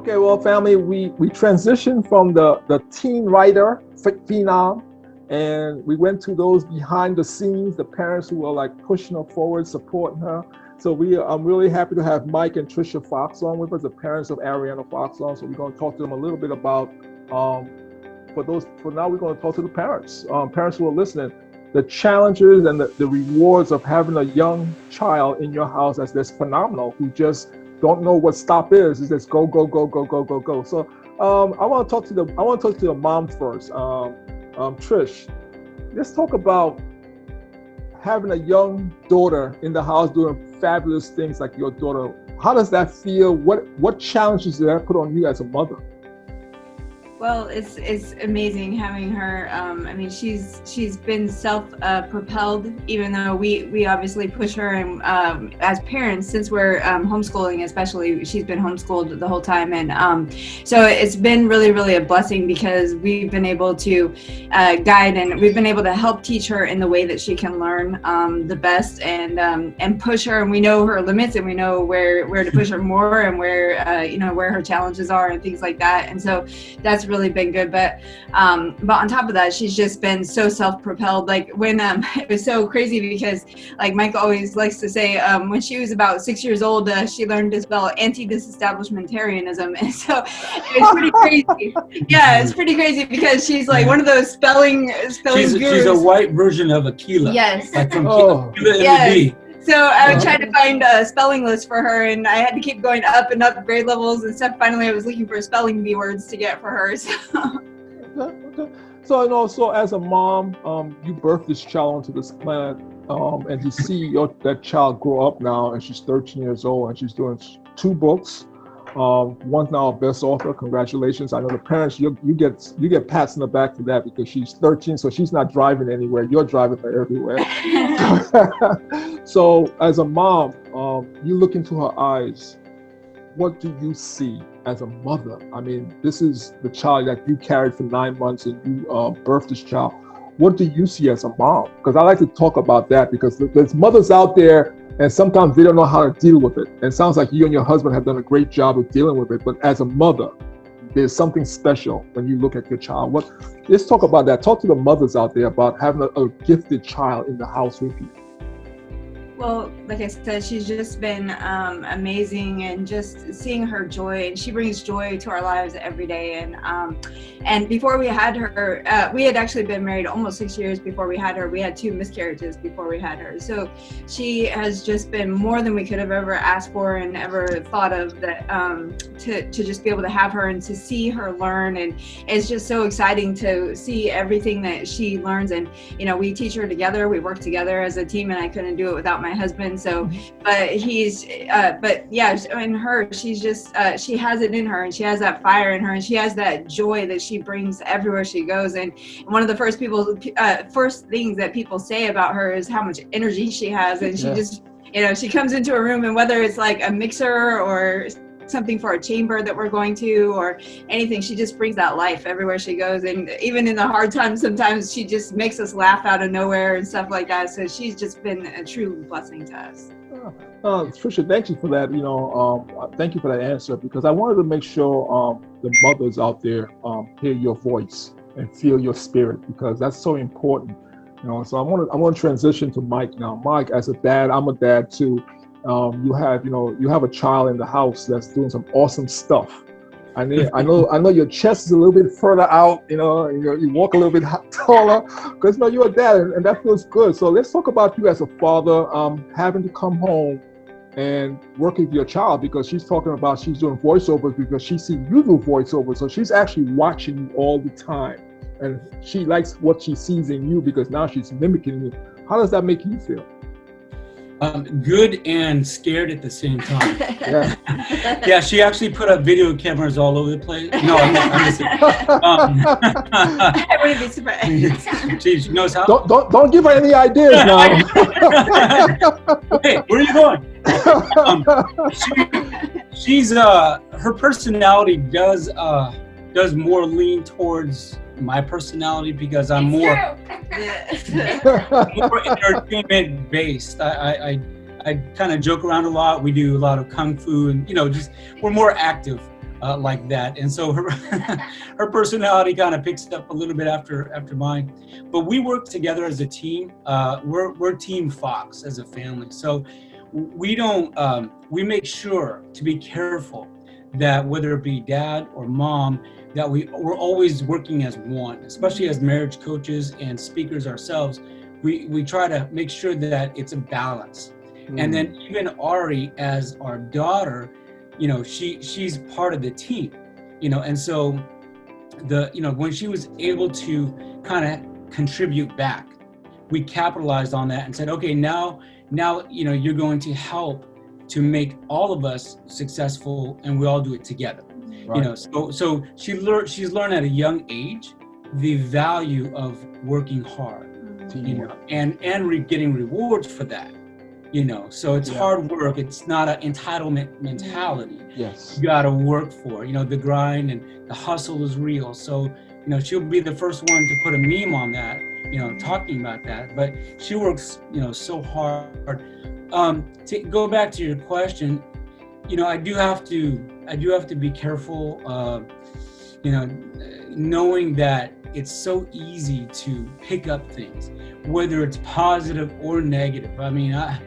Okay, well, family, we transitioned from the teen writer phenom, and we went to those behind the scenes, the parents who were like pushing her forward, supporting her. So I'm really happy to have Mike and Trisha Fox on with us, the parents of Ariana Fox on. So we're going to talk to them a little bit about, for now we're going to talk to the parents who are listening, the challenges and the rewards of having a young child in your house that's phenomenal, who just don't know what stop is. It's just go, go, go, go, go, go, go. So I want to talk to the mom first. Trish, let's talk about having a young daughter in the house doing fabulous things like your daughter. How does that feel? What challenges did that put on you as a mother? Well, it's amazing having her. I mean, she's been self-propelled, even though we obviously push her, and as parents, since we're homeschooling, especially, she's been homeschooled the whole time, and so it's been really, really a blessing because we've been able to guide, and we've been able to help teach her in the way that she can learn the best, and push her, and we know her limits, and we know where to push her more, and where her challenges are and things like that, and so that's really been good. But on top of that, she's just been so self-propelled. Like when it was so crazy because like Mike always likes to say, when she was about 6 years old, she learned to spell anti-disestablishmentarianism, and so it's pretty crazy. Yeah, it's pretty crazy because she's like one of those spelling gurus. She's a white version of Aquila. Yes. Like from Aquila and yes. the Bee. So I would try to find a spelling list for her, and I had to keep going up and up grade levels and stuff. Finally, I was looking for spelling bee words to get for her. So. Okay. So as a mom, you birthed this child onto this planet, and to see that child grow up now, and she's 13 years old, and she's doing 2 books. One's now a best author. Congratulations! I know the parents, you get pats in the back for that because she's 13, so she's not driving anywhere. You're driving her everywhere. So as a mom, you look into her eyes. What do you see as a mother? I mean, this is the child that you carried for 9 months, and you birthed this child. What do you see as a mom? Because I like to talk about that because there's mothers out there, and sometimes they don't know how to deal with it. And it sounds like you and your husband have done a great job of dealing with it. But as a mother, there's something special when you look at your child. Let's talk about that. Talk to the mothers out there about having a gifted child in the house with you. Well, like I said, she's just been amazing, and just seeing her joy, and she brings joy to our lives every day. And before we had her, we had actually been married almost 6 years before we had her. We had 2 miscarriages before we had her. So she has just been more than we could have ever asked for and ever thought of, that to just be able to have her and to see her learn. And it's just so exciting to see everything that she learns. And, we teach her together, we work together as a team, and I couldn't do it without my husband. So, but yeah, in her, she's just, she has it in her, and she has that fire in her, and she has that joy that she brings everywhere she goes. And one of the first things that people say about her is how much energy she has. And she just, she comes into a room, and whether it's like a mixer or something for a chamber that we're going to or anything, she just brings that life everywhere she goes. And even in the hard times, sometimes she just makes us laugh out of nowhere and stuff like that. So she's just been a true blessing to us. Trisha, thank you for that. Thank you for that answer, because I wanted to make sure the mothers out there hear your voice and feel your spirit, because that's so important. So I want to transition to Mike now. Mike, as a dad, I'm a dad too. You have a child in the house that's doing some awesome stuff. I know your chest is a little bit further out. You walk a little bit taller because you're a dad, and that feels good. So let's talk about you as a father, having to come home and work with your child, because she's talking about she's doing voiceovers because she's seen you do voiceovers. So she's actually watching you all the time, and she likes what she sees in you because now she's mimicking you. How does that make you feel? Good and scared at the same time. Yeah, she actually put up video cameras all over the place. No, I'm just I wouldn't be surprised. She knows how. Don't give her any ideas now. Okay, where are you going? She's her personality does more lean towards my personality, because I'm more entertainment based. I kind of joke around a lot. We do a lot of kung fu, and just we're more active. like that. And so her her personality kind of picks up a little bit after mine. But we work together as a team. We're Team Fox as a family. So we don't we make sure to be careful that whether it be dad or mom, that we're always working as one, especially as marriage coaches and speakers ourselves. We try to make sure that it's a balance. And then even Ari, as our daughter, you know, she's part of the team, you know, and so when she was able to kind of contribute back, we capitalized on that and said, okay, now, you know, you're going to help to make all of us successful, and we all do it together. Right. You know, so she's learned at a young age the value of working hard, you know, and getting rewards for that. You know, so it's hard work. It's not an entitlement mentality. Yes. You got to work for, you know, the grind and the hustle is real. So, you know, she'll be the first one to put a meme on that, you know, talking about that. But she works, you know, so hard. To go back to your question, you know, I do have to be careful, you know, knowing that it's so easy to pick up things, whether it's positive or negative. I mean, I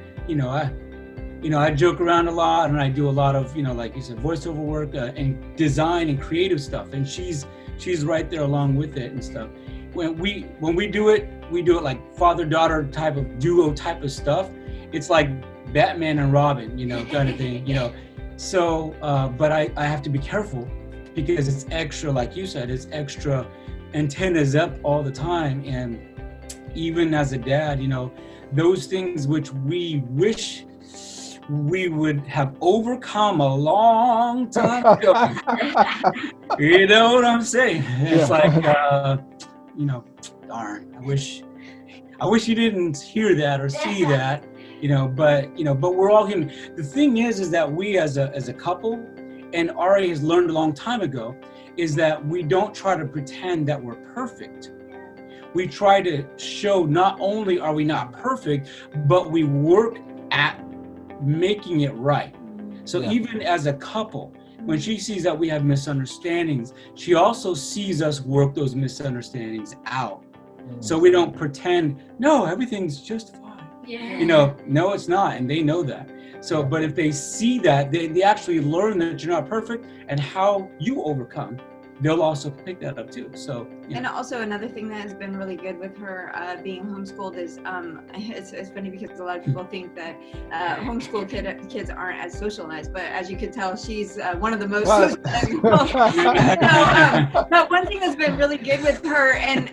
joke around a lot, and I do a lot of, you know, like you said, voiceover work and design and creative stuff. And she's right there along with it and stuff. When we do it like father-daughter type of duo type of stuff. It's like Batman and Robin, you know, kind of thing, you know. So, but I have to be careful because it's extra, like you said, it's extra antennas up all the time. And even as a dad, you know, those things which we wish we would have overcome a long time ago. You know what I'm saying? It's like, you know, darn, I wish you didn't hear that or see that, you know, but we're all human. The thing is that we as a couple, and Ari has learned a long time ago, is that we don't try to pretend that we're perfect. We try to show not only are we not perfect, but we work at making it right. So even as a couple, when she sees that we have misunderstandings, she also sees us work those misunderstandings out. So we don't pretend, no, everything's just fine. You know, no, it's not, and they know that. So, but if they see that, they actually learn that you're not perfect and how you overcome, they'll also pick that up too. So, and also another thing that has been really good with her being homeschooled is it's funny because a lot of people think that homeschool kids aren't as socialized, but as you can tell, she's one of the most socialized people. But one thing that's been really good with her, and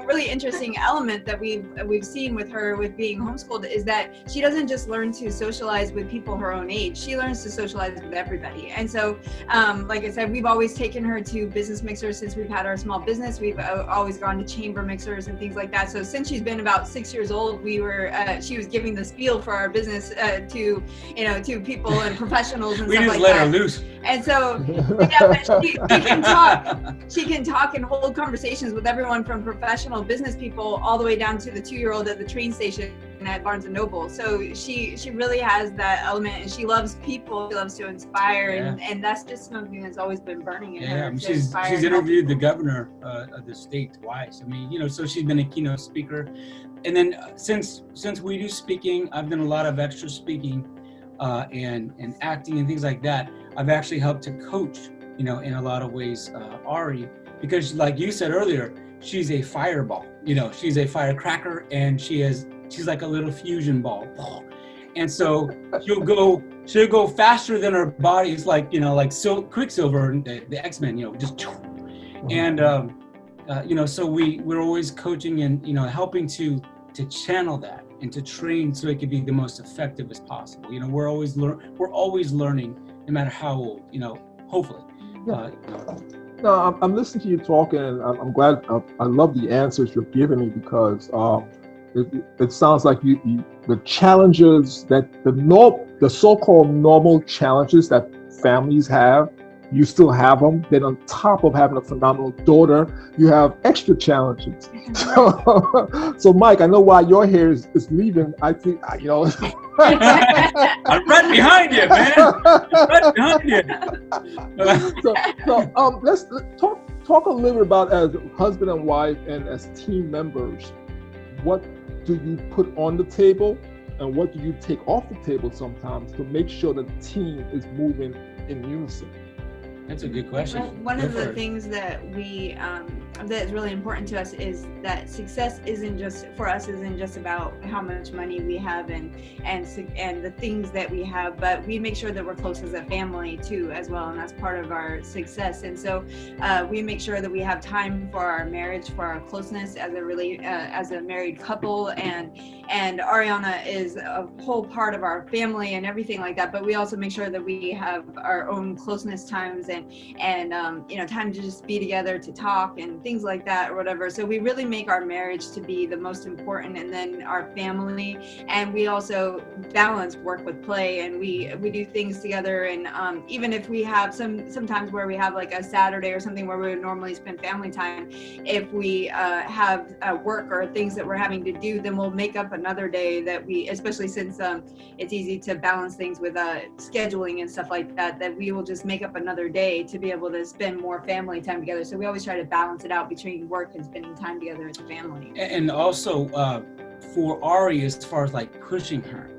really interesting element that we've seen with her with being homeschooled is that she doesn't just learn to socialize with people her own age. She learns to socialize with everybody. And so, like I said, we've always taken her to business mixers since we've had our small business. We've always gone to chamber mixers and things like that. So since she's been about 6 years old, she was giving the spiel for our business to people and professionals and we stuff just like let that. her loose. And so but she can talk. She can talk and hold conversations with everyone from professional business people all the way down to the 2-year-old at the train station at Barnes and Noble. So she really has that element, and she loves people. She loves to inspire, and that's just something that's always been burning in her. I mean, she's interviewed the governor of the state twice. I mean, you know, so she's been a keynote speaker. And then since we do speaking, I've done a lot of extra speaking and acting and things like that. I've actually helped to coach, you know, in a lot of ways, Ari, because like you said earlier, she's a fireball. You know, she's a firecracker, and she's like a little fusion ball. And so she'll go faster than her body. It's like, you know, like Quicksilver, the X-Men, you know, just, and, you know, so we're always coaching and, you know, helping to channel that and to train so it can be the most effective as possible. You know, we're always learning no matter how old, you know, hopefully. No, I'm listening to you talking, and I'm glad. I love the answers you're giving me because it sounds like the challenges that the so-called normal challenges that families have, you still have them. Then on top of having a phenomenal daughter, you have extra challenges. So Mike, I know why your hair is leaving. I think, you know. I'm right behind you, man. Right behind you. So let's talk a little bit about, as husband and wife and as team members, what do you put on the table and what do you take off the table sometimes to make sure the team is moving in unison? That's a good question. Well, one of the things that we that is really important to us is that success isn't just about how much money we have and the things that we have, but we make sure that we're close as a family too as well, and that's part of our success. And so we make sure that we have time for our marriage, for our closeness as a married couple, and Ariana is a whole part of our family and everything like that. But we also make sure that we have our own closeness times and you know, time to just be together to talk and things like that or whatever. So we really make our marriage to be the most important, and then our family. And we also balance work with play, and we do things together. And even if we have sometimes where we have like a Saturday or something where we would normally spend family time, if we have work or things that we're having to do, then we'll make up another day that we, especially since it's easy to balance things with scheduling and stuff like that, that we will just make up another day to be able to spend more family time together. So we always try to balance it out between work and spending time together as a family. And also for Ari, as far as like pushing her,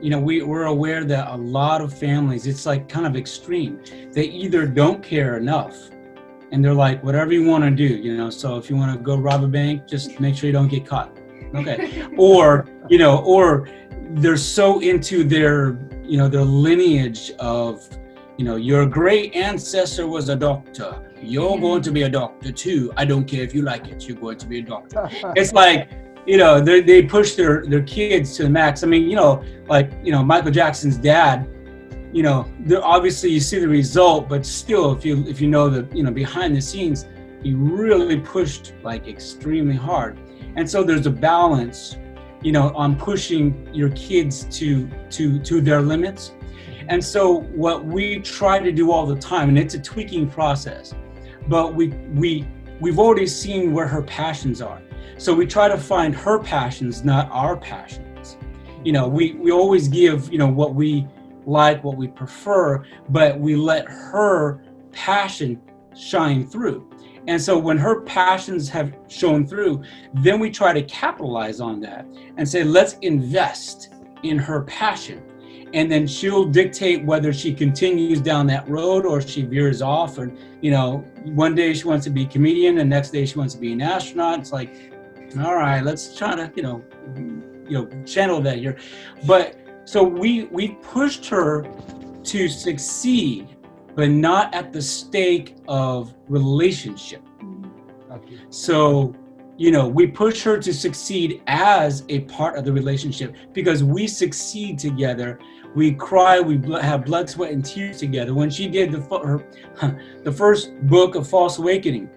you know, we're aware that a lot of families, it's like kind of extreme. They either don't care enough and they're like, whatever you want to do, you know, so if you want to go rob a bank, just make sure you don't get caught. Okay. Or, you know, or they're so into their, you know, their lineage of, you know, your great ancestor was a doctor. You're going to be a doctor too. I don't care if you like it. You're going to be a doctor. It's like, you know, they push their kids to the max. I mean, you know, like, you know, Michael Jackson's dad, you know, obviously you see the result, but still, if you know the, you know, behind the scenes, he really pushed like extremely hard. And so there's a balance, you know, on pushing your kids to their limits. And so what we try to do all the time, and it's a tweaking process, but we've already seen where her passions are. So we try to find her passions, not our passions. You know, we always give, you know, what we like, what we prefer, but we let her passion shine through. And so when her passions have shown through, then we try to capitalize on that and say, let's invest in her passion. And then she'll dictate whether she continues down that road or she veers off. And, you know, one day she wants to be a comedian, and next day she wants to be an astronaut. It's like, all right, let's try to, you know, channel that here. But so we pushed her to succeed, but not at the stake of relationship. So, you know, we push her to succeed as a part of the relationship, because we succeed together. We cry, we have blood, sweat, and tears together. When she did the first book of False Awakening,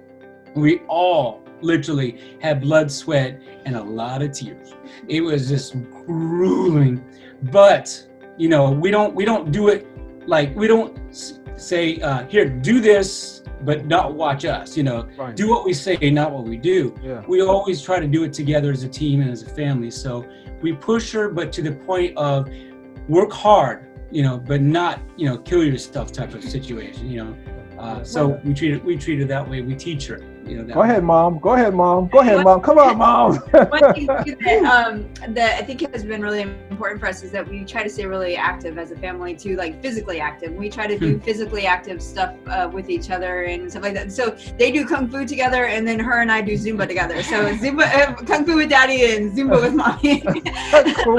we all literally had blood, sweat, and a lot of tears. It was just grueling. But, you know, we don't do it like, we don't say, here, do this, but not watch us, you know, right. Do what we say, not what we do. Yeah. We always try to do it together as a team and as a family. So we push her, but to the point of work hard, you know, but not, you know, kill yourself type of situation, you know. So we treat her that way. We teach her, you know. Go ahead, Mom. Come on, Mom. One thing that I think has been really important for us is that we try to stay really active as a family too, like physically active. We try to do physically active stuff with each other and stuff like that. So they do Kung Fu together, and then her and I do Zumba together. So Zumba, Kung Fu with Daddy and Zumba with Mommy. That's cool.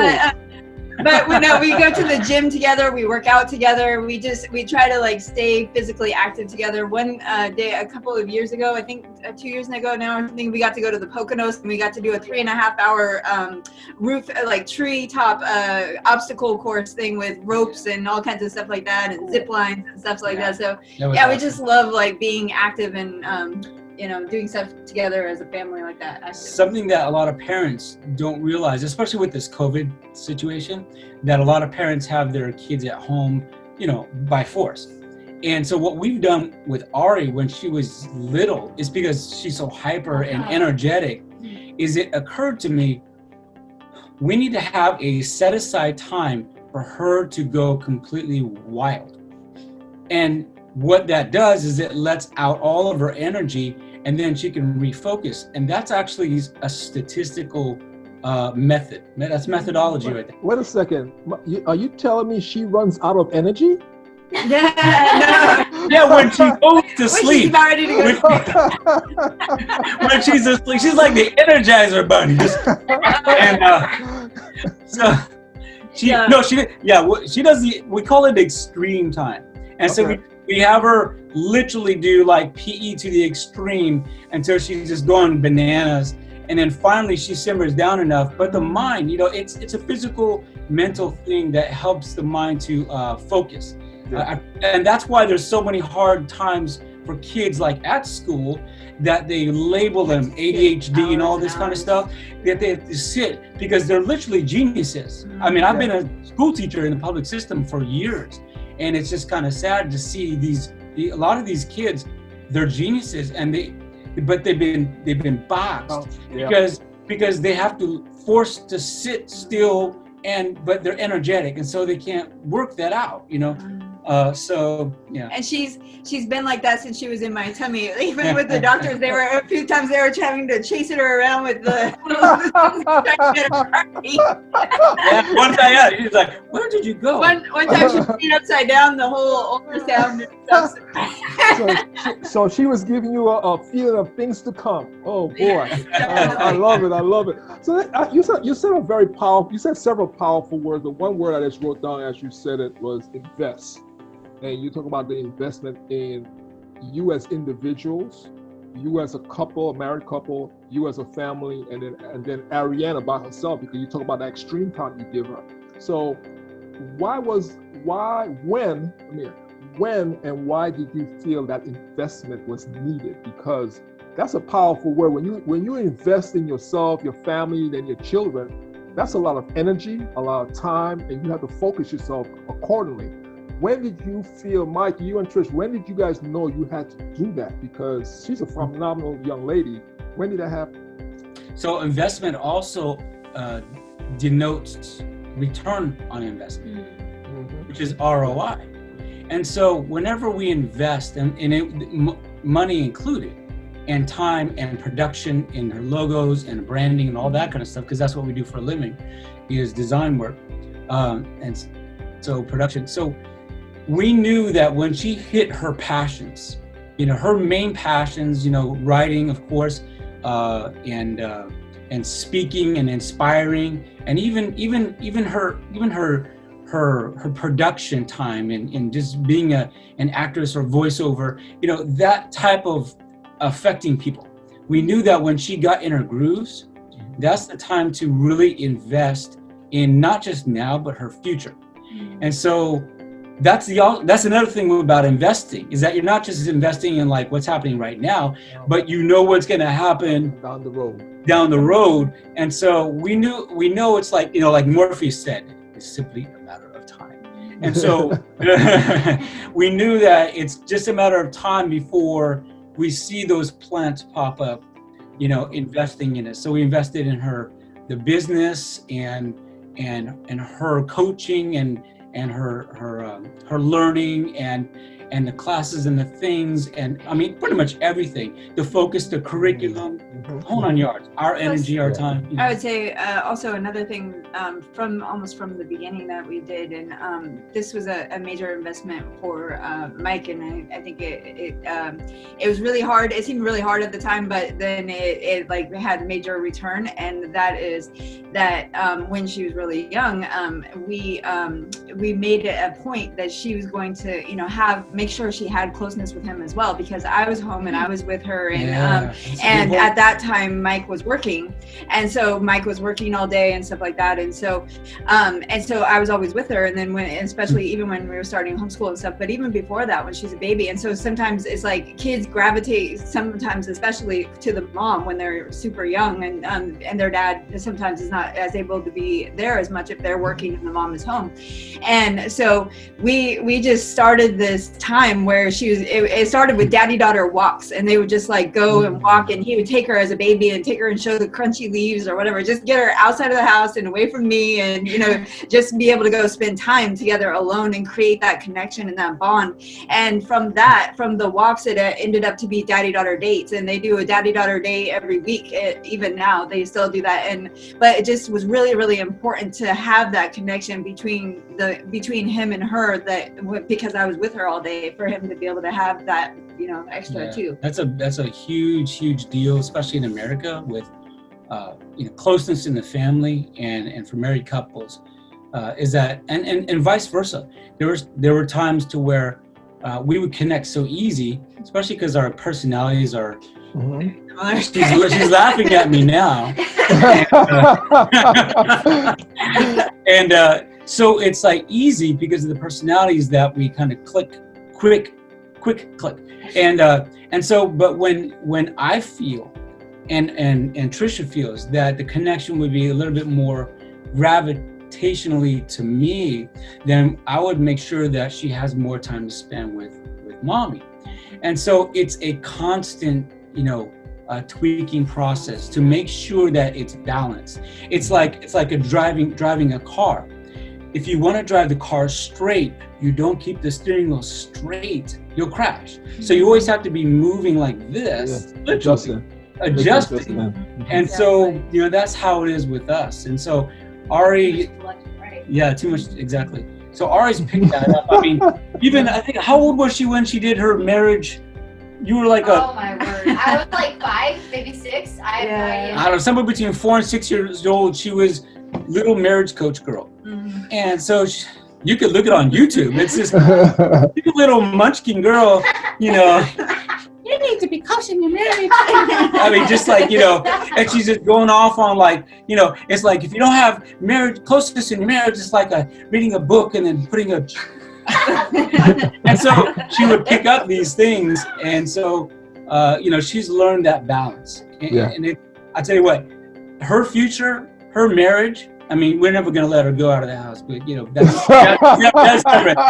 But we go to the gym together, we work out together, we try to like stay physically active together. One day, a couple of years ago, I think 2 years ago now, I think we got to go to the Poconos, and we got to do a 3.5 hour roof, like tree top obstacle course thing with ropes and all kinds of stuff like that, and zip lines and stuff like that. So yeah, awesome. We just love like being active and you know, doing stuff together as a family like that. Something that a lot of parents don't realize, especially with this COVID situation, that a lot of parents have their kids at home, you know, by force. And so what we've done with Ari when she was little is because she's so hyper and energetic, is it occurred to me, we need to have a set aside time for her to go completely wild. And what that does is it lets out all of her energy, and then she can refocus. And that's actually a statistical method. That's methodology right there. Wait a second. Are you telling me she runs out of energy? Yeah, no. Yeah, when she goes to When sleep. she's about ready to go. When she's asleep, she's like the Energizer Bunny. So she does we call it extreme time. And so we have her literally do like PE to the extreme until she's just going bananas. And then finally she simmers down enough. But the mind, it's a physical, mental thing that helps the mind to focus. Yeah. And that's why there's so many hard times for kids like at school that they label them ADHD and all this kind of stuff, that they have to sit because they're literally geniuses. I mean, I've been a school teacher in the public system for years, and it's just kind of sad to see a lot of these kids, they're geniuses, and but they've been boxed because they have to force to sit still, but they're energetic, and so they can't work that out, And she's been like that since she was in my tummy. Even with the doctors, a few times they were trying to chase her around with the one time, she's like, "Where did you go?" One time she peed upside down the whole ultrasound and stuff. So she was giving you a feeling of things to come. Oh boy, I love it. So you said several powerful words. The one word I just wrote down as you said it was invest. And you talk about the investment in you as individuals, you as a couple, a married couple, you as a family, and then Ariana by herself, because you talk about the extreme time you give her. So when and why did you feel that investment was needed? Because that's a powerful word. When you invest in yourself, your family, then your children, that's a lot of energy, a lot of time, and you have to focus yourself accordingly. When did you feel, Mike, you and Trish, when did you guys know you had to do that? Because she's a phenomenal young lady. When did that happen? So investment also denotes return on investment, which is ROI. And so whenever we invest, money included, and time and production in her logos and branding and all that kind of stuff, because that's what we do for a living, is design work. And so production. So we knew that when she hit her passions, her main passions, writing, of course, and speaking and inspiring, and even her production time and just being an actress or voiceover, that type of affecting people. We knew that when she got in her grooves, that's the time to really invest in not just now, but her future. And so that's another thing about investing, is that you're not just investing in like what's happening right now, but what's going to happen down the road. And so we know it's like, like Morpheus said, it's simply a matter of time. And so we knew that it's just a matter of time before we see those plants pop up, investing in it. So we invested in the business and her coaching and her learning and the classes and the things, and I mean pretty much everything, the focus, the curriculum, whole 9 yards, our energy, our time. I would say also another thing from the beginning that we did, and this was a major investment for Mike, and I think it was really hard. It seemed really hard at the time, but then it like had major return, and that is that when she was really young, we made it a point that she was going to make sure she had closeness with him as well, because I was home and I was with her, and at that time Mike was working, and so Mike was working all day and stuff like that, and so I was always with her, and then especially even when we were starting homeschool and stuff, but even before that when she's a baby. And so sometimes it's like kids gravitate, sometimes especially to the mom when they're super young, and their dad sometimes is not as able to be there as much if they're working and the mom is home. And so we just started this time where it started with daddy-daughter walks, and they would just like go and walk, and he would take her as a baby and take her and show the crunchy leaves or whatever, just get her outside of the house and away from me, and just be able to go spend time together alone and create that connection and that bond. And from the walks, it ended up to be daddy-daughter dates, and they do a daddy-daughter day every week. Even now they still do that, but it just was really, really important to have that connection between him and her, because I was with her all day, for him to be able to have that extra too. That's a huge deal, especially in America, with closeness in the family, and for married couples, is that and vice versa. There were times to where we would connect so easy, especially because our personalities are. She's laughing at me now. And so it's like easy because of the personalities that we kind of click, quick click. And so, but when I feel and Trisha feels that the connection would be a little bit more gravitationally to me, then I would make sure that she has more time to spend with mommy. And so it's a constant, tweaking process to make sure that it's balanced. It's like a driving a car. If you want to drive the car straight, you don't keep the steering wheel straight, you'll crash. So you always have to be moving like this, adjusting. And so, that's how it is with us. And so Ari, too much, exactly. So Ari's picked that up. I mean, I think, how old was she when she did her marriage? You were like oh my word. I was like 5, maybe 6. I have no idea. I don't know, somewhere between 4 and 6 years old. She was little marriage coach girl. Mm-hmm. And so you could look it on YouTube. It's this little munchkin girl, You need to be cautious your marriage. I mean, just like, and she's just going off on like, it's like if you don't have closeness in your marriage, it's like reading a book and then putting a... And so she would pick up these things. And so, she's learned that balance. And I tell you what, her future, her marriage, I mean, we're never going to let her go out of the house, but that's different.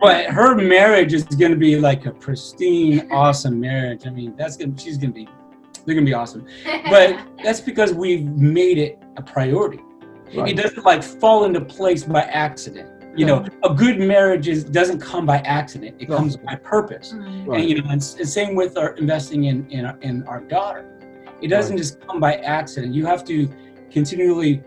But her marriage is going to be like a pristine, awesome marriage. I mean, they're going to be awesome. But that's because we've made it a priority. Right. It doesn't like fall into place by accident. A good marriage doesn't come by accident. It comes by purpose. Right. And and same with our investing in our daughter. It doesn't just come by accident. You have to continually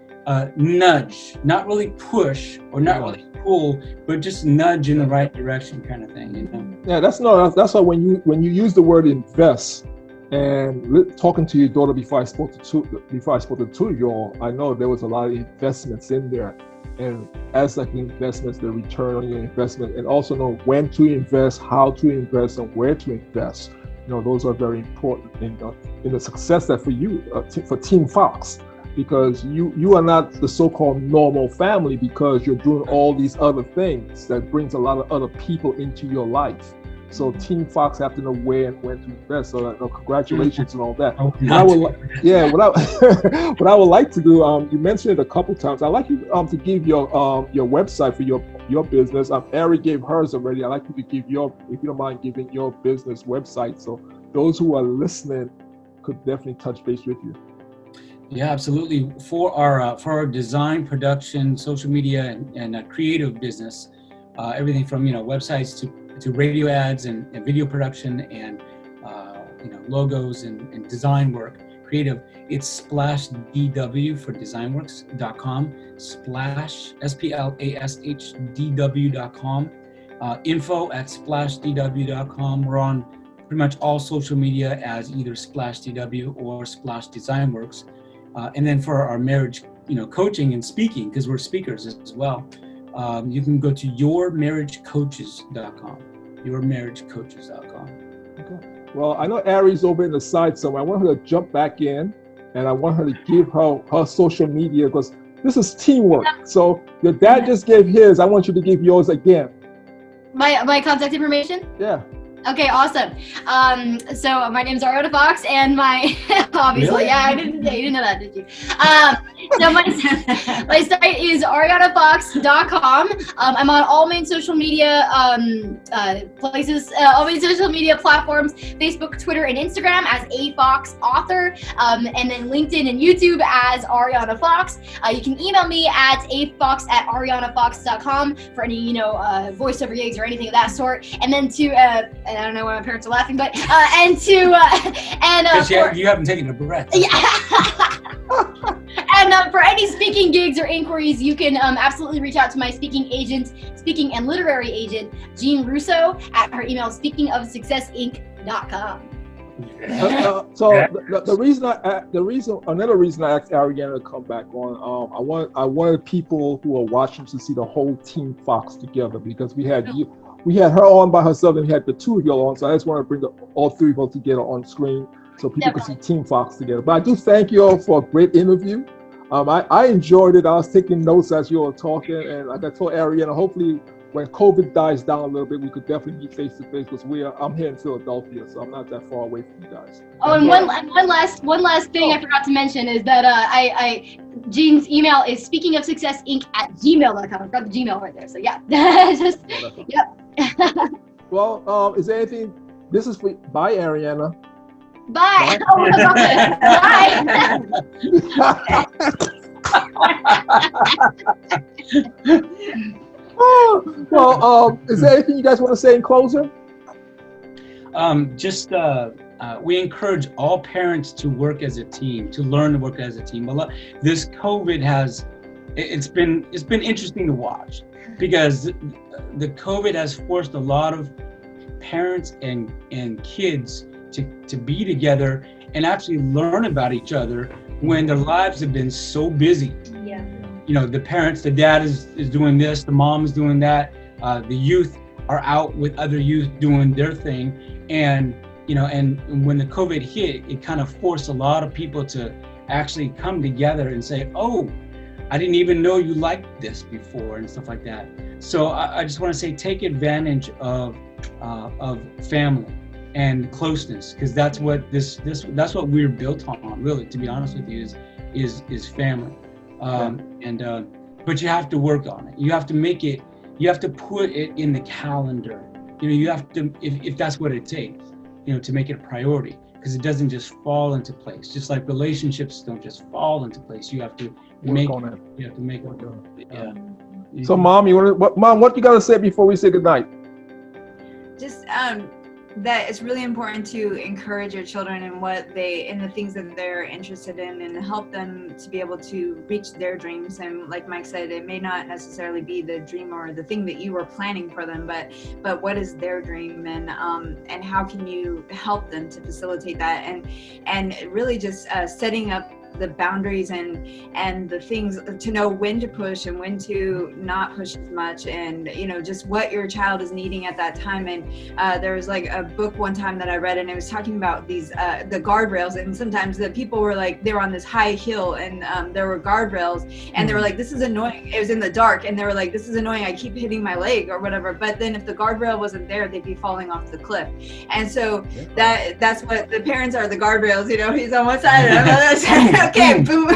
nudge, not really push or not really pull, but just nudge in the right direction, kind of thing. Yeah, that's why when you use the word invest, and talking to your daughter before I spoke to the 2-year-old, I know there was a lot of investments in there. And as like investments, the return on your investment, and also know when to invest, how to invest, and where to invest. Those are very important in the success that for you, for Team Fox, because you are not the so-called normal family because you're doing all these other things that brings a lot of other people into your life. So Team Fox have to know where and when to invest. So congratulations and all that. What I would like to do, you mentioned it a couple times. I'd like you to give your website for your business. Ari gave hers already. I'd like you to give if you don't mind giving your business website, so those who are listening could definitely touch base with you. Yeah, absolutely. For our design, production, social media, and creative business, everything from websites to radio ads and video production and logos and design work, creative. It's /DW for Designworks.com, /SPLASHDW.com, info@splashDW.com. We're on pretty much all social media as either /DW or /Designworks. And then for our marriage, coaching and speaking, because we're speakers as well, you can go to yourmarriagecoaches.com. yourmarriagecoaches.com. Okay. Well, I know Ari's over in the side, so I want her to jump back in, and I want her to give her social media, because this is teamwork. So your dad just gave his. I want you to give yours again. My contact information? Yeah. Okay, awesome. So my name's Ariana Fox, and my obviously, Really? yeah, you didn't know that, did you? So my site is arianafox.com. I'm on all main social media places, all main social media platforms: Facebook, Twitter, and Instagram as A Fox Author, and then LinkedIn and YouTube as Ariana Fox. You can email me at afox@arianafox.com for any voiceover gigs or anything of that sort. And then and I don't know why my parents are laughing, but you haven't taken a breath. Yeah. And for any speaking gigs or inquiries, you can absolutely reach out to my speaking and literary agent, Jean Russo, at her email, speakingofsuccessinc.com. Another reason I asked Ariana to come back on, I wanted people who are watching to see the whole Team Fox together, because we had her on by herself and we had the two of y'all on, so I just want to bring all three of us together on screen so people can see Team Fox together. But I do thank you all for a great interview. I enjoyed it. I was taking notes as you were talking, and like I told Ariana, hopefully when COVID dies down a little bit, we could definitely be face to face, because I'm here in Philadelphia, so I'm not that far away from you guys. Oh, and one last thing I forgot to mention is that Jean's email is speakingofsuccessinc@gmail.com. I've got the Gmail right there, so yeah. Yep. Well, is there anything? This is for bye, Ariana. Bye. Well, is there anything you guys want to say in closing? We encourage all parents to work as a team, to learn to work as a team. This COVID it's been interesting to watch, because the COVID has forced a lot of parents and kids to be together and actually learn about each other when their lives have been so busy. Yeah. The parents, the dad is doing this, the mom is doing that, the youth are out with other youth doing their thing, and when the COVID hit, it kind of forced a lot of people to actually come together and say, oh, I didn't even know you liked this before, and stuff like that. So I just want to say, take advantage of family and closeness, because that's what that's what we're built on, really, to be honest with you, is family. But you have to work on it. You have to make it, you have to put it in the calendar. You have to, if that's what it takes, to make it a priority, because it doesn't just fall into place. Just like relationships don't just fall into place. You have to make it. You have to make it. Yeah. So, Mom, what you got to say before we say goodnight? Just that it's really important to encourage your children in the things that they're interested in, and help them to be able to reach their dreams. And like Mike said, it may not necessarily be the dream or the thing that you were planning for them, but what is their dream, and how can you help them to facilitate that, and really just setting up the boundaries and the things to know when to push and when to not push as much, and just what your child is needing at that time. And there was like a book one time that I read, and it was talking about these the guardrails, and sometimes the people were like, they were on this high hill, and there were guardrails, and they were like, this is annoying. It was in the dark, and they were like, this is annoying, I keep hitting my leg or whatever. But then if the guardrail wasn't there, they'd be falling off the cliff. And so that's what the parents are, the guardrails. He's on one side and I'm on the other side. Okay, boom.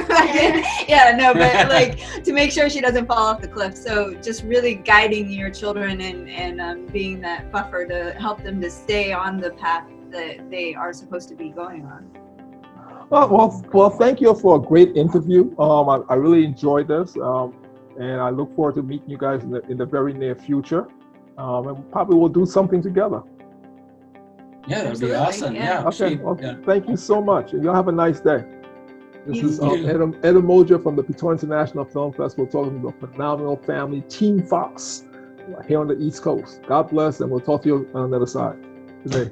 Yeah, no, but like to make sure she doesn't fall off the cliff. So just really guiding your children and being that buffer to help them to stay on the path that they are supposed to be going on. Well, thank you for a great interview. I really enjoyed this, and I look forward to meeting you guys in the very near future. And probably we'll do something together. Yeah, that'd be awesome. Yeah. Okay. Well, thank you so much, and y'all have a nice day. This is Ed Umoja from the PITON International Film Festival, talking about a phenomenal family, Team Fox, here on the East Coast. God bless, and we'll talk to you on the other side. Good day.